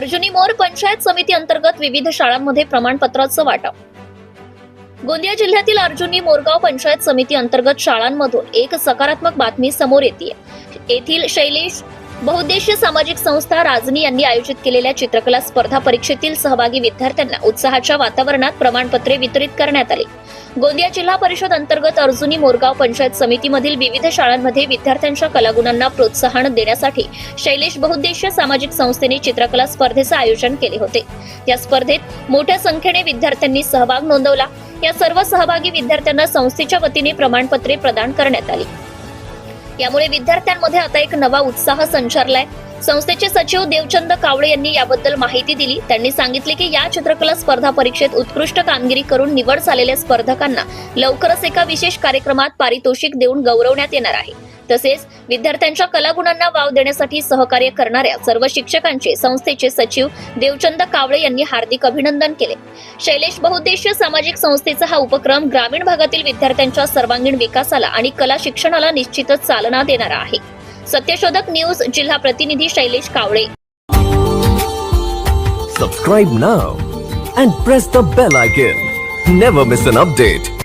अर्जुनी मोर पंचायत समिती अंतर्गत विविध शाळांमध्ये प्रमाणपत्राचं वाटप. गोंदिया जिल्ह्यातील अर्जुनी मोरगाव पंचायत समिती अंतर्गत शाळांमधून एक सकारात्मक बातमी समोर येते. येथील शैलेश बहुउद्देशीय सामाजिक संस्था राजनी यांनी आयोजित केलेल्या चित्रकला स्पर्धा परीक्षेतील सहभागी विद्यार्थ्यांना उत्साहाच्या वातावरणात प्रमाणपत्रे वितरित करण्यात आली. गोंदिया जिल्हा परिषद अंतर्गत अर्जुनी मोरगाव पंचायत समितीमधील विविध शाळांमध्ये विद्यार्थ्यांच्या कलागुणांना प्रोत्साहन देण्यासाठी शैलेश बहुउद्देशीय सामाजिक संस्थेने चित्रकला स्पर्धेचे आयोजन केले होते. या स्पर्धेत मोठ्या संख्येने विद्यार्थ्यांनी सहभाग नोंदवला. या सर्व सहभागी विद्यार्थ्यांना संस्थेच्या वतीने प्रमाणपत्रे प्रदान करण्यात आली. यामुळे विद्यार्थ्यांमध्ये आता एक नवा उत्साह संचारलाय. संस्थेचे सचिव देवचंद कावळे यांनी याबद्दल माहिती दिली. त्यांनी सांगितले की या चित्रकला स्पर्धा परीक्षेत उत्कृष्ट कामगिरी करून निवड झालेल्या स्पर्धकांना लवकरच एका विशेष कार्यक्रमात पारितोषिक देऊन गौरवण्यात येणार आहे. तसेच विद्यार्थ्यांच्या कलागुणांना वाव देण्यासाठी सहकार्य करणाऱ्या सर्व शिक्षकांचे संस्थेचे सचिव देवचंद कावळे यांनी हार्दिक अभिनंदन केले. शैलेश बहुउद्देशीय सामाजिक संस्थेचा हा उपक्रम ग्रामीण भागातील विद्यार्थ्यांच्या सर्वांगीण विकासाला आणि कला शिक्षणाला निश्चितच चालना देणारा आहे. सत्यशोधक न्यूज जिल्हा प्रतिनिधी शैलेश कावळे. Subscribe now and press the bell icon. Never miss an update.